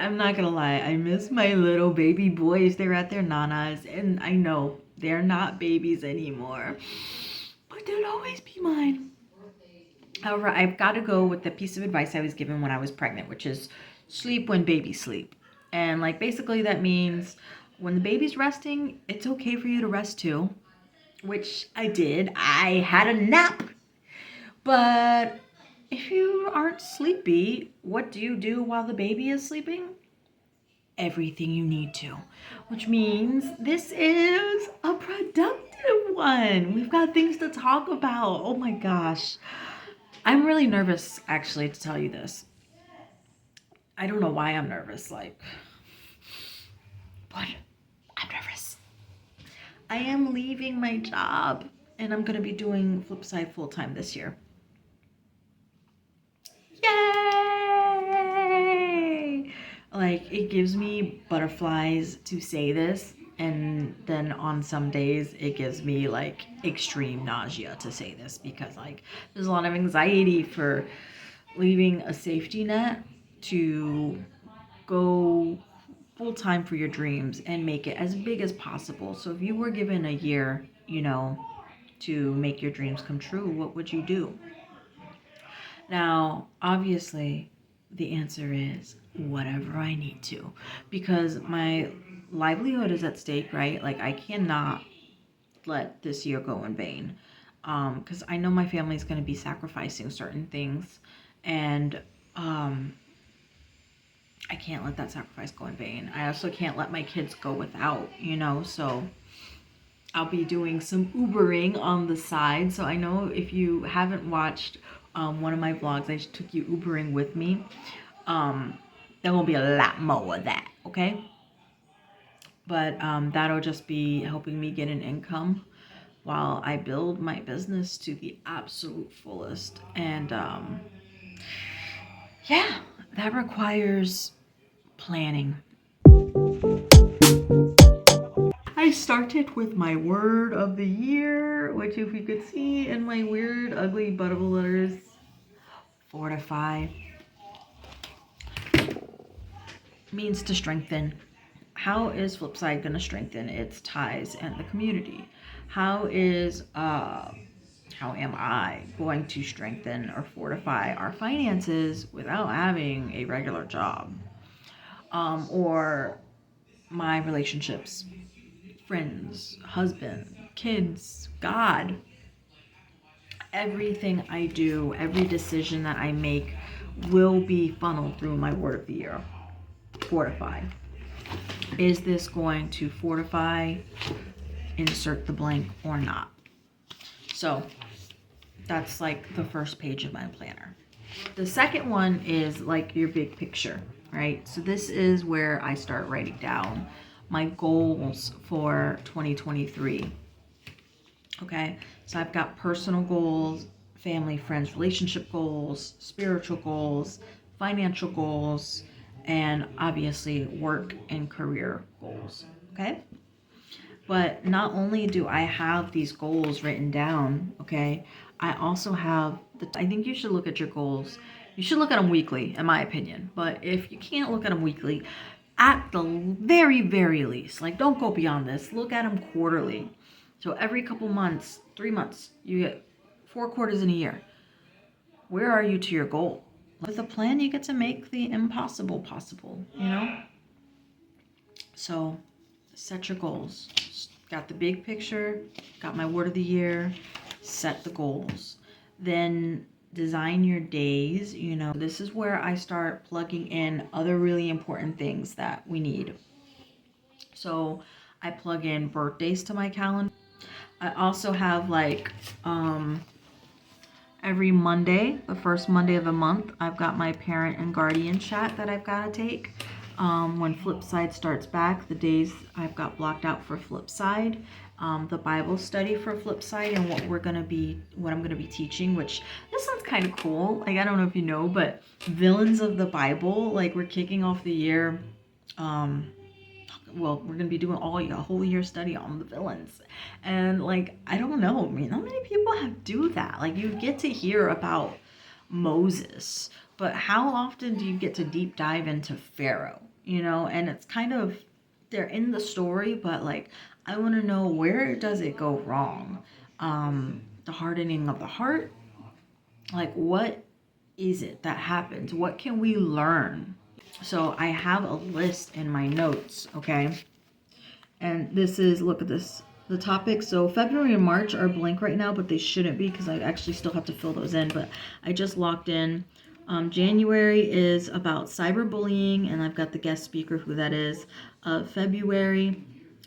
I'm not gonna lie, I miss my little baby boys. They're at their nanas, and I know they're not babies anymore, but they'll always be mine. However, I've got to go with the piece of advice I was given when I was pregnant, which is sleep when babies sleep. And like basically that means when the baby's resting, it's okay for you to rest too, which I did. I had a nap. But if you aren't sleepy, what do you do while the baby is sleeping? Everything you need to, which means this is a productive one. We've got things to talk about. Oh my gosh. I'm really nervous, actually, to tell you this. I don't know why I'm nervous, but I'm nervous. I am leaving my job and I'm going to be doing Flipside full time this year. Yay! Like, it gives me butterflies to say this, and then on some days it gives me like extreme nausea to say this because like there's a lot of anxiety for leaving a safety net to go full time for your dreams and make it as big as possible. So if you were given a year, to make your dreams come true, what would you do? Now, obviously, the answer is whatever I need to, because my livelihood is at stake, right? Like, I cannot let this year go in vain, because I know my family's going to be sacrificing certain things, and I can't let that sacrifice go in vain. I also can't let my kids go without, so I'll be doing some Ubering on the side. So I know if you haven't watched one of my vlogs, I just took you Ubering with me. There will be a lot more of that, okay? But that'll just be helping me get an income while I build my business to the absolute fullest. And yeah, that requires planning. I started with my word of the year, which if you could see in my weird, ugly, buttable letters, fortify, means to strengthen. How is Flipside going to strengthen its ties and the community? How am I going to strengthen or fortify our finances without having a regular job? Or my relationships, friends, husband, kids, God. Everything I do, every decision that I make will be funneled through my word of the year. Fortify. Is this going to fortify, insert the blank, or not? So that's like the first page of my planner. The second one is like your big picture, right? So this is where I start writing down my goals for 2023. Okay, so I've got personal goals, family, friends, relationship goals, spiritual goals, financial goals, and obviously work and career goals. Okay, but not only do I have these goals written down, okay, I also have I think you should look at your goals. You should look at them weekly, in my opinion. But if you can't look at them weekly, at the very, very least, like don't go beyond this, look at them quarterly. So every couple months, 3 months, you get 4 quarters in a year. Where are you to your goal? With a plan, you get to make the impossible possible, So set your goals. Got the big picture, got my word of the year, set the goals. Then design your days, This is where I start plugging in other really important things that we need. So I plug in birthdays to my calendar. I also have like every Monday, the first Monday of the month, I've got my parent and guardian chat that I've got to take. When Flipside starts back, the days I've got blocked out for Flipside, the Bible study for Flipside, and what I'm gonna be teaching. Which this one's kind of cool. Like I don't know if you know, but villains of the Bible. Like we're kicking off the year. We're going to be doing a whole year study on the villains. And like, I don't know, how many people do that? Like you get to hear about Moses, but how often do you get to deep dive into Pharaoh? You know, and it's kind of, they're in the story, but like I want to know, where does it go wrong? The hardening of the heart, like what is it that happens? What can we learn? So I have a list in my notes, okay? And this is, look at this, the topics. So February and March are blank right now, but they shouldn't be because I actually still have to fill those in, but I just locked in. January is about cyberbullying, and I've got the guest speaker, who that is. February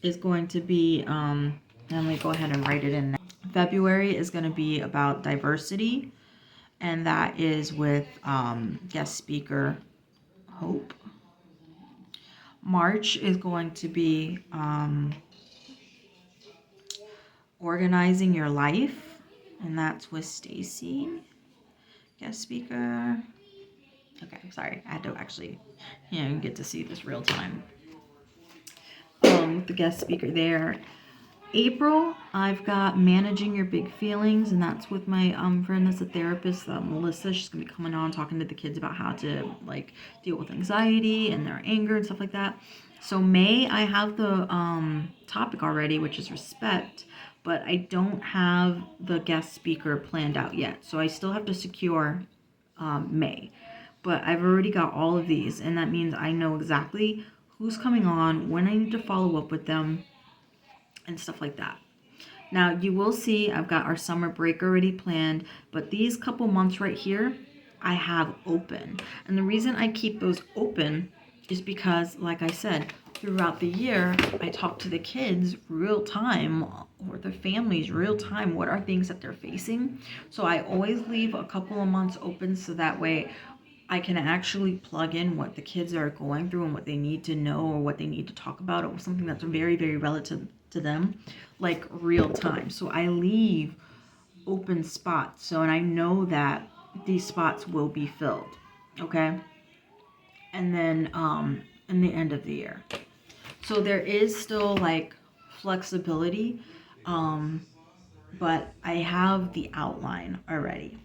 is going to be, let me go ahead and write it in now. February is going to be about diversity, and that is with guest speaker Hope. March is going to be organizing your life, and that's with Stacy, guest speaker. Okay, sorry, I had to actually, get to see this real time. The guest speaker there. April, I've got managing your big feelings, and that's with my friend that's a therapist, Melissa. She's gonna be coming on talking to the kids about how to like deal with anxiety and their anger and stuff like that. So May, I have the topic already, which is respect, but I don't have the guest speaker planned out yet. So I still have to secure May, but I've already got all of these, and that means I know exactly who's coming on, when I need to follow up with them, and stuff like that. Now you will see I've got our summer break already planned, but these couple months right here I have open. And the reason I keep those open is because, like I said, throughout the year I talk to the kids real time, or their families real time, what are things that they're facing. So I always leave a couple of months open, so that way I can actually plug in what the kids are going through and what they need to know, or what they need to talk about, or something that's very, very relative to them, like real time. So I leave open spots. So, and I know that these spots will be filled. Okay. And then in the end of the year. So there is still like flexibility. But I have the outline already.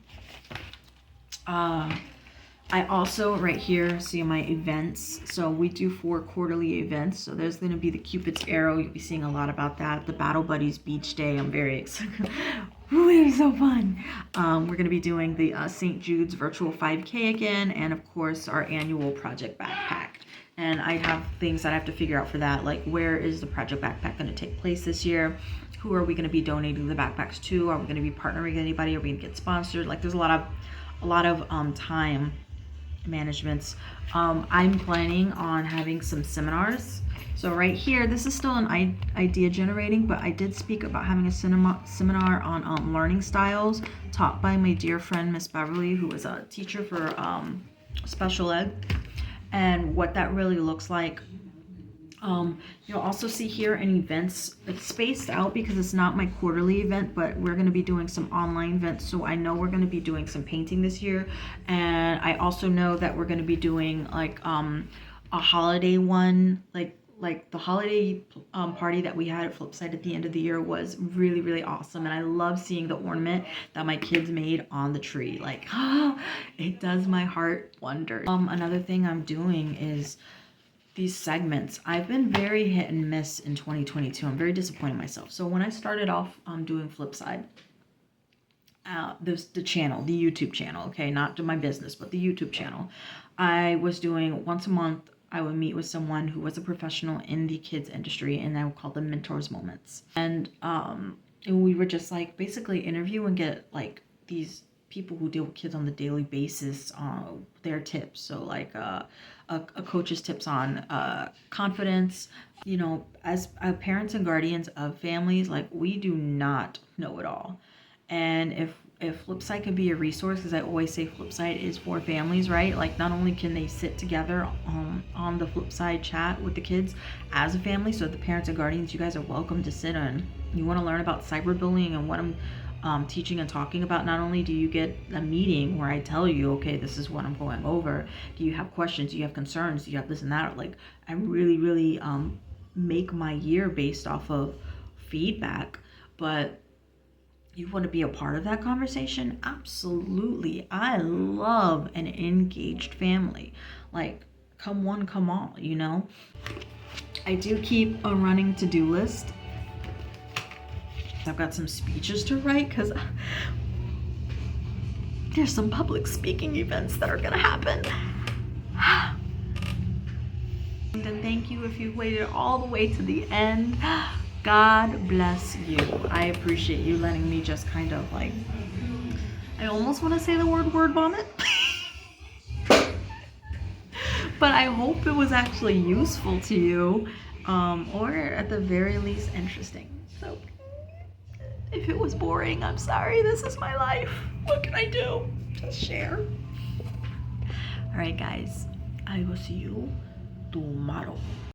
I also, right here, see my events. So we do 4 quarterly events. So there's going to be the Cupid's Arrow. You'll be seeing a lot about that. The Battle Buddies Beach Day. I'm very excited. Ooh, it was so fun. We're going to be doing the St. Jude's virtual 5K again. And of course, our annual Project Backpack. And I have things that I have to figure out for that. Like, where is the Project Backpack going to take place this year? Who are we going to be donating the backpacks to? Are we going to be partnering with anybody? Are we going to get sponsored? Like, there's a lot of time managements. I'm planning on having some seminars. So right here, this is still an idea generating, but I did speak about having a seminar on learning styles taught by my dear friend Miss Beverly, who is a teacher for special ed, and what that really looks like. You'll also see here an events. It's spaced out because it's not my quarterly event, but we're going to be doing some online events. So I know we're going to be doing some painting this year. And I also know that we're going to be doing like a holiday one, like the holiday party that we had at Flipside at the end of the year was really, really awesome. And I love seeing the ornament that my kids made on the tree. Like, it does my heart wonders. Another thing I'm doing is these segments. I've been very hit and miss in 2022. I'm very disappointed in myself. So when I started off doing Flipside, the channel, the YouTube channel, okay, not my business, but the YouTube channel, I was doing once a month. I would meet with someone who was a professional in the kids industry, and I would call them mentors moments. And we would just like basically interview and get like these people who deal with kids on the daily basis, their tips. So like a coach's tips on confidence. You know, as parents and guardians of families, like we do not know it all. And if Flipside could be a resource, because I always say Flipside is for families, right? Like not only can they sit together on the Flipside chat with the kids as a family, so the parents and guardians, you guys are welcome to sit on. You want to learn about cyberbullying and what I'm teaching and talking about. Not only do you get a meeting where I tell you, okay, this is what I'm going over. Do you have questions? Do you have concerns? Do you have this and that? Like I really, really make my year based off of feedback. But You want to be a part of that conversation? Absolutely. I love an engaged family. Like, come one, come all, you know? I do keep a running to-do list. I've got some speeches to write because there's some public speaking events that are gonna happen. And thank you if you waited all the way to the end. God bless you. I appreciate you letting me just kind of like, I almost want to say the word vomit. But I hope it was actually useful to you, or at the very least interesting. So if it was boring, I'm sorry. This is my life. What can I do? Just share. All right, guys. I will see you tomorrow.